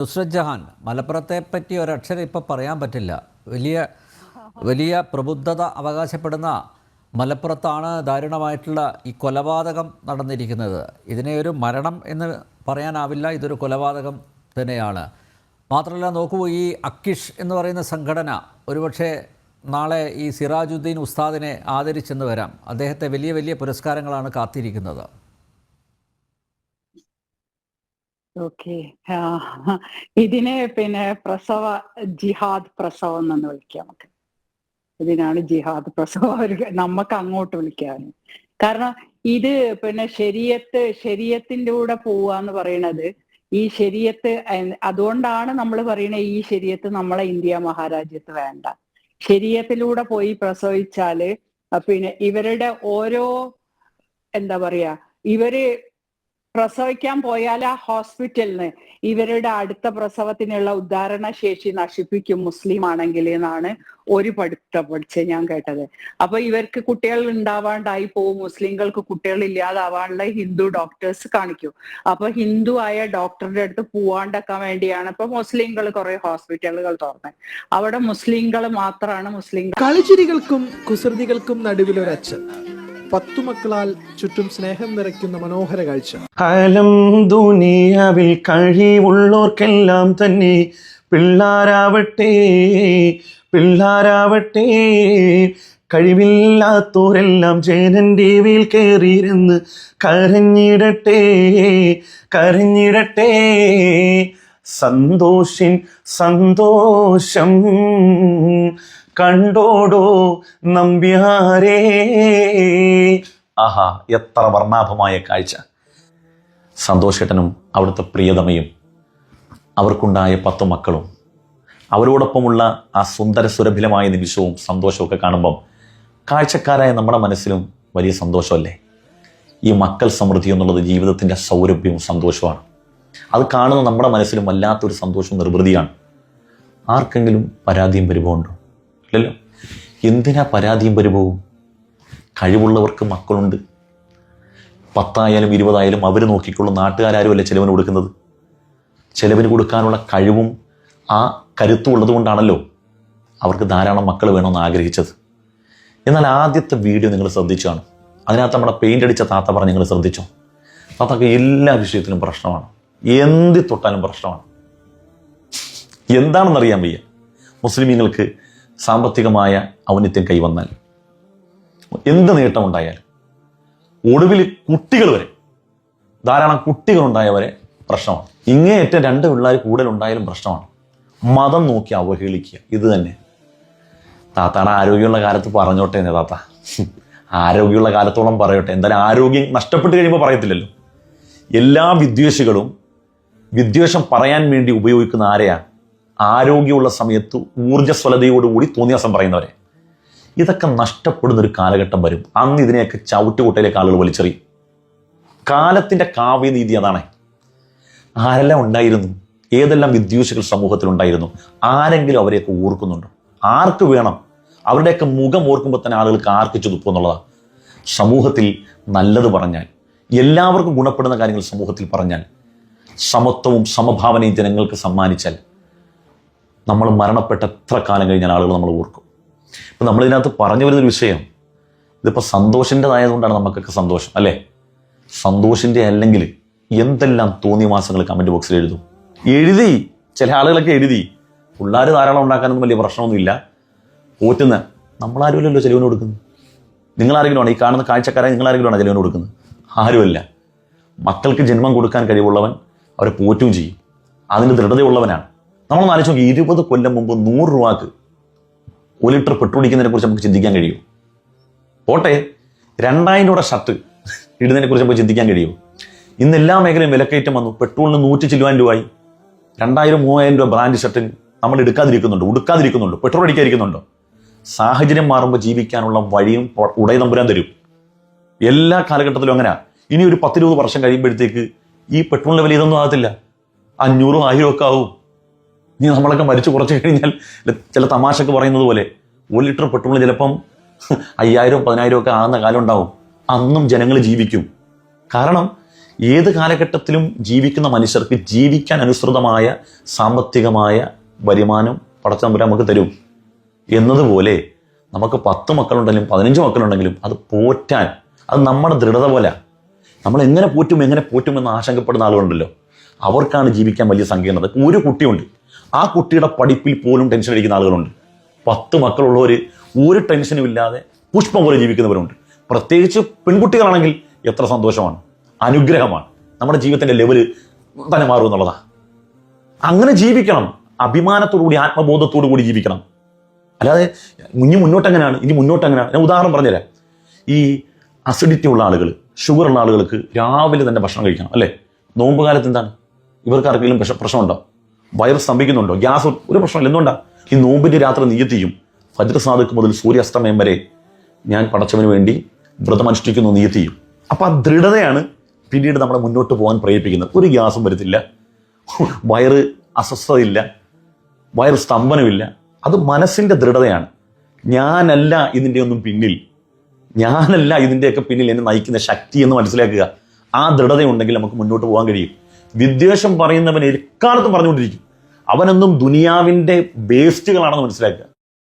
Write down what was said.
നുസ്രത് ജഹാൻ, മലപ്പുറത്തെ പറ്റി ഒരക്ഷരം ഇപ്പോൾ പറയാൻ പറ്റില്ല. വലിയ വലിയ പ്രബുദ്ധത അവകാശപ്പെടുന്ന മലപ്പുറത്താണ് ദാരുണമായിട്ടുള്ള ഈ കൊലപാതകം നടന്നിരിക്കുന്നത്. ഇതിനെ ഒരു മരണം എന്ന് പറയാനാവില്ല, ഇതൊരു കൊലപാതകം തന്നെയാണ്. മാത്രമല്ല, നോക്കൂ, ഈ അക്കിഷ് എന്ന് പറയുന്ന സംഘടന ഒരുപക്ഷെ നാളെ ഈ സിറാജുദ്ദീൻ ഉസ്താദിനെ ആദരിച്ചെന്ന് വരാം. അദ്ദേഹത്തെ വലിയ വലിയ പുരസ്കാരങ്ങളാണ് കാത്തിരിക്കുന്നത്. ഓക്കെ. ഇതിനെ പ്രസവ ജിഹാദ് പ്രസവം എന്ന് വിളിക്കാം. നമുക്ക് ഇതിനാണ് ജിഹാദ് പ്രസവം നമുക്ക് അങ്ങോട്ട് വിളിക്കാൻ. കാരണം ഇത് ശരീഅത്തിന്റെ കൂടെ പോവാന്ന് പറയണത്, ഈ ശരീഅത്ത് അതുകൊണ്ടാണ് നമ്മൾ പറയണത് ഈ ശരീഅത്ത് നമ്മളെ ഇന്ത്യ മഹാരാജ്യത്ത് വേണ്ട. ശരീഅത്തിലൂടെ പോയി പ്രസവിച്ചാല് ഇവരുടെ ഓരോ എന്താ പറയാ, ഇവര് പ്രസവിക്കാൻ പോയാൽ ആ ഹോസ്പിറ്റലിന് ഇവരുടെ അടുത്ത പ്രസവത്തിനുള്ള ഉദ്ധാരണ ശേഷി നശിപ്പിക്കും മുസ്ലിം ആണെങ്കിൽ എന്നാണ് ഒരു പഠിച്ച് ഞാൻ കേട്ടത്. അപ്പൊ ഇവർക്ക് കുട്ടികൾ ഉണ്ടാവാണ്ടായി പോവും, മുസ്ലിങ്ങൾക്ക് കുട്ടികൾ ഇല്ലാതാവാനുള്ള ഹിന്ദു ഡോക്ടേഴ്സ് കാണിക്കും. അപ്പൊ ഹിന്ദു ആയ ഡോക്ടറുടെ അടുത്ത് പോവാണ്ടക്കാൻ വേണ്ടിയാണ് ഇപ്പൊ മുസ്ലിങ്ങൾ കുറെ ഹോസ്പിറ്റലുകൾ തുറന്നത്. അവിടെ മുസ്ലിങ്ങൾ മാത്രമാണ് മുസ്ലിം. കളിച്ചിരികൾക്കും കുസൃതികൾക്കും നടുവിലൊരച്ഛൻ, 10 മക്കളാൽ ചുറ്റും സ്നേഹം നിറയ്ക്കുന്ന മനോഹര കാഴ്ച. കാലം ദുനിയാവിൽ കഴിവുള്ളോർക്കെല്ലാം തന്നെ പിള്ളാരാവട്ടെ പിള്ളാരാവട്ടെ, കഴിവില്ലാത്തോരെല്ലാം ജനന്റെ വീൽ കയറിയിരുന്ന് കരഞ്ഞിടട്ടെ കരഞ്ഞിടട്ടെ. സന്തോഷിൻ സന്തോഷം കണ്ടോടോ നമ്പ്യാരേ. ആഹാ, എത്ര വർണ്ണാഭമായ കാഴ്ച! സന്തോഷേട്ടനും അവിടുത്തെ പ്രിയതമയും അവർക്കുണ്ടായ 10 മക്കളും അവരോടൊപ്പമുള്ള ആ സുന്ദര സുരഭിലമായ നിമിഷവും സന്തോഷമൊക്കെ കാണുമ്പം കാഴ്ചക്കാരായ നമ്മുടെ മനസ്സിലും വലിയ സന്തോഷമല്ലേ? ഈ മക്കൾ സമൃദ്ധി എന്നുള്ളത് ജീവിതത്തിൻ്റെ സൗരഭ്യവും സന്തോഷമാണ്. അത് കാണുന്ന നമ്മുടെ മനസ്സിലും വല്ലാത്തൊരു സന്തോഷവും നിർവൃതിയാണ്. ആർക്കെങ്കിലും പരാതിയും പരിഭവമുണ്ടോ? ഇല്ലല്ലോ. എന്തിനാ പരാതിയും പരിഭവവും? കഴിവുള്ളവർക്ക് മക്കളുണ്ട്. 10 ആയാലും 20 ആയാലും അവർ നോക്കിക്കൊള്ളും. നാട്ടുകാരും ചിലവിന് കൊടുക്കുന്നത്. ചിലവിന് കൊടുക്കാനുള്ള കഴിവും ആ കരുത്തും ഉള്ളത് കൊണ്ടാണല്ലോ അവർക്ക് ധാരാളം മക്കൾ വേണമെന്ന് ആഗ്രഹിച്ചത്. എന്നാൽ ആദ്യത്തെ വീഡിയോ നിങ്ങൾ ശ്രദ്ധിച്ചാണ്. അതിനകത്ത് നമ്മുടെ പെയിൻ്റ് അടിച്ച താത്ത പറഞ്ഞ് നിങ്ങൾ ശ്രദ്ധിച്ചോ? താത്തക്ക് എല്ലാ വിഷയത്തിലും പ്രശ്നമാണ്, എന്ത് തൊട്ടാലും പ്രശ്നമാണ്. എന്താണെന്നറിയാൻ വയ്യ. മുസ്ലിമീങ്ങൾക്ക് സാമ്പത്തികമായ ഔന്നത്യം കൈവന്നാൽ, എന്ത് നേട്ടമുണ്ടായാലും, ഒടുവിൽ കുട്ടികൾ വരെ, ധാരാളം കുട്ടികളുണ്ടായവരെ പ്രശ്നമാണ്. ഇങ്ങേയറ്റം 2 പിള്ളേർ കൂടുതലുണ്ടായാലും പ്രശ്നമാണ്. മതം നോക്കി അവഹേളിക്കുക, ഇത് തന്നെ. താത്താടെ ആരോഗ്യമുള്ള കാലത്ത് പറഞ്ഞോട്ടെ എന്നെ താത്ത, ആരോഗ്യമുള്ള കാലത്തോളം പറയട്ടെ. എന്തായാലും ആരോഗ്യം നഷ്ടപ്പെട്ട് കഴിയുമ്പോൾ പറയത്തില്ലല്ലോ. എല്ലാ വിദ്വേഷികളും വിദ്വേഷം പറയാൻ വേണ്ടി ഉപയോഗിക്കുന്ന ആരെയാ? ആരോഗ്യമുള്ള സമയത്ത് ഊർജ്ജസ്വലതയോടുകൂടി തോന്നിയാസം പറയുന്നവരെ. ഇതൊക്കെ നഷ്ടപ്പെടുന്നൊരു കാലഘട്ടം വരും. അന്ന് ഇതിനെയൊക്കെ ചവിട്ടുകുട്ടയിലേക്ക് ആളുകൾ വലിച്ചെറിയും. കാലത്തിൻ്റെ കാവ്യനീതി അതാണ്. ആരെല്ലാം ഉണ്ടായിരുന്നു, ഏതെല്ലാം വിദ്വേഷികൾ സമൂഹത്തിലുണ്ടായിരുന്നു, ആരെങ്കിലും അവരെയൊക്കെ ഓർക്കുന്നുണ്ടോ? ആർക്ക് വേണം? അവരുടെയൊക്കെ മുഖം ഓർക്കുമ്പോൾ തന്നെ ആളുകൾക്ക് ആർക്കിച്ചു തുപ്പും എന്നുള്ളതാണ്. സമൂഹത്തിൽ നല്ലത് പറഞ്ഞാൽ, എല്ലാവർക്കും ഗുണപ്പെടുന്ന കാര്യങ്ങൾ സമൂഹത്തിൽ പറഞ്ഞാൽ, സമത്വവും സമഭാവനയും ജനങ്ങൾക്ക് സമ്മാനിച്ചാൽ, നമ്മൾ മരണപ്പെട്ട എത്ര കാലം കഴിഞ്ഞാൽ ആളുകൾ നമ്മൾ ഓർക്കും. ഇപ്പം നമ്മളിതിനകത്ത് പറഞ്ഞു വരുന്നൊരു വിഷയം, ഇതിപ്പോൾ സന്തോഷിൻ്റെതായതുകൊണ്ടാണ് നമുക്കൊക്കെ സന്തോഷം, അല്ലേ? സന്തോഷിൻ്റെ അല്ലെങ്കിൽ എന്തെല്ലാം തോന്നിയ മാസങ്ങൾ കമൻറ്റ് ബോക്സിൽ എഴുതി. ചില ആളുകളൊക്കെ എഴുതി. പിള്ളേർ ധാരാളം ഉണ്ടാക്കാനൊന്നും വലിയ പ്രശ്നമൊന്നുമില്ല, പോറ്റുന്ന നമ്മളാരുമല്ലല്ലോ ചെലവിന് കൊടുക്കുന്നത്. നിങ്ങളാരെങ്കിലും ആണ് ഈ കാണുന്ന കാഴ്ചക്കാരായി നിങ്ങളാരെങ്കിലും ആണ് ചെലവിന് കൊടുക്കുന്നത്? ആരുമല്ല. മക്കൾക്ക് ജന്മം കൊടുക്കാൻ കഴിവുള്ളവൻ അവരെ പോറ്റുകയും ചെയ്യും. അതിന് ദൃഢതയുള്ളവനാണ്. നമ്മളൊന്ന് ആലോചിച്ച് നോക്കി, 20 കൊല്ലം മുമ്പ് 100 രൂപക്ക് 1 ലിറ്റർ പെട്രോൾ അടിക്കുന്നതിനെ കുറിച്ച് നമുക്ക് ചിന്തിക്കാൻ കഴിയുമോ? പോട്ടെ, 2000 രൂപയുടെ ഷർട്ട് ഇടുന്നതിനെ കുറിച്ച് നമുക്ക് ചിന്തിക്കാൻ കഴിയുമോ? ഇന്ന് എല്ലാ മേഖലയും വിലക്കയറ്റം വന്നു. പെട്രോളിന് 100 ചില്ലുവാൻ രൂപയായി. 2000-3000 രൂപ ബ്രാൻഡ് ഷർട്ടിന് നമ്മൾ ഉടുക്കാതിരിക്കുന്നുണ്ടോ? പെട്രോൾ അടിക്കാതിരിക്കുന്നുണ്ടോ? സാഹചര്യം മാറുമ്പോൾ ജീവിക്കാനുള്ള വഴിയും ഉടയ തമ്പുരാൻ തരും. എല്ലാ കാലഘട്ടത്തിലും അങ്ങനെ. ഇനി ഒരു 10-20 വർഷം കഴിയുമ്പോഴത്തേക്ക് ഈ പെട്രോളിൻ്റെ വില ഇതൊന്നും ആകത്തില്ല, 500-1000 ഒക്കെ ആവും. ഇനി നമ്മളൊക്കെ മരിച്ചു കുറച്ച് കഴിഞ്ഞാൽ ചില തമാശക്ക് പറയുന്നത് പോലെ 1 ലിറ്റർ പെട്രോളിന് ചിലപ്പം 5000-10000 ഒക്കെ ആകുന്ന കാലം ഉണ്ടാവും. അന്നും ജനങ്ങൾ ജീവിക്കും. കാരണം ഏത് കാലഘട്ടത്തിലും ജീവിക്കുന്ന മനുഷ്യർക്ക് ജീവിക്കാൻ അനുസൃതമായ സാമ്പത്തികമായ വരുമാനം പടച്ചതമ്പുരാൻ നമുക്ക് തരും എന്നതുപോലെ നമുക്ക് 10 മക്കളുണ്ടെങ്കിലും 15 മക്കളുണ്ടെങ്കിലും അത് പോറ്റാൻ അത് നമ്മുടെ ദൃഢത പോലെ. നമ്മൾ എങ്ങനെ പോറ്റും എന്ന് ആശങ്കപ്പെടുന്ന ആളുകളുണ്ടല്ലോ, അവർക്കാണ് ജീവിക്കാൻ വലിയ സങ്കീർണത. ഒരു കുട്ടിയുണ്ട്, ആ കുട്ടിയുടെ പഠിപ്പിൽ പോലും ടെൻഷൻ അടിക്കുന്ന ആളുകളുണ്ട്. 10 മക്കളുള്ളവർ ഒരു ടെൻഷനും ഇല്ലാതെ പുഷ്പം പോലെ ജീവിക്കുന്നവരുണ്ട്. പ്രത്യേകിച്ച് പെൺകുട്ടികളാണെങ്കിൽ എത്ര സന്തോഷമാണ്, അനുഗ്രഹമാണ്. നമ്മുടെ ജീവിതത്തിന്റെ ലെവല് തന്നെ മാറും എന്നുള്ളതാണ്. അങ്ങനെ ജീവിക്കണം, അഭിമാനത്തോടുകൂടി ആത്മബോധത്തോടു കൂടി ജീവിക്കണം. അല്ലാതെ ഇനി മുന്നോട്ട് എങ്ങനെയാണ്. ഞാൻ ഉദാഹരണം പറഞ്ഞുതരാം. ഈ അസിഡിറ്റി ഉള്ള ആളുകൾ, ഷുഗർ ഉള്ള ആളുകൾക്ക് രാവിലെ തന്നെ ഭക്ഷണം കഴിക്കണം അല്ലേ? നോമ്പ് കാലത്ത് എന്താണ് ഇവർക്ക് ആർക്കെങ്കിലും പ്രശ്നമുണ്ടോ? വയറ് സ്തംഭിക്കുന്നുണ്ടോ? ഗ്യാസ് ഒരു പ്രശ്നമില്ല. എന്തുകൊണ്ടാണ്? ഈ നോമ്പിന്റെ രാത്രി നിയ്യത്ത് ചെയ്യും. ഫജ്ർ സാദിഖ് മുതൽ സൂര്യാസ്തമയം വരെ ഞാൻ പടച്ചവന് വേണ്ടി വ്രതം അനുഷ്ഠിക്കുന്നു, നിയ്യത്ത് ചെയ്യും. അപ്പൊ ആ ദൃഢതയാണ് പിന്നീട് നമ്മളെ മുന്നോട്ട് പോകാൻ പ്രേരിപ്പിക്കുന്നത്. ഒരു ഗ്യാസും വരത്തില്ല, വയറ് അസ്വസ്ഥതയില്ല, വയറ് സ്തംഭനമില്ല. അത് മനസ്സിന്റെ ദൃഢതയാണ്. ഞാനല്ല ഇതിൻ്റെയൊന്നും പിന്നിൽ, ഞാനല്ല ഇതിൻ്റെയൊക്കെ പിന്നിൽ എന്നെ നയിക്കുന്ന ശക്തി എന്ന് മനസ്സിലാക്കുക. ആ ദൃഢതയുണ്ടെങ്കിൽ നമുക്ക് മുന്നോട്ട് പോകാൻ കഴിയും. വിദ്വേഷം പറയുന്നവൻ എക്കാലത്തും പറഞ്ഞുകൊണ്ടിരിക്കും, അവനൊന്നും ദുനിയാവിന്റെ വേസ്റ്റുകളാണെന്ന് മനസ്സിലാക്കുക.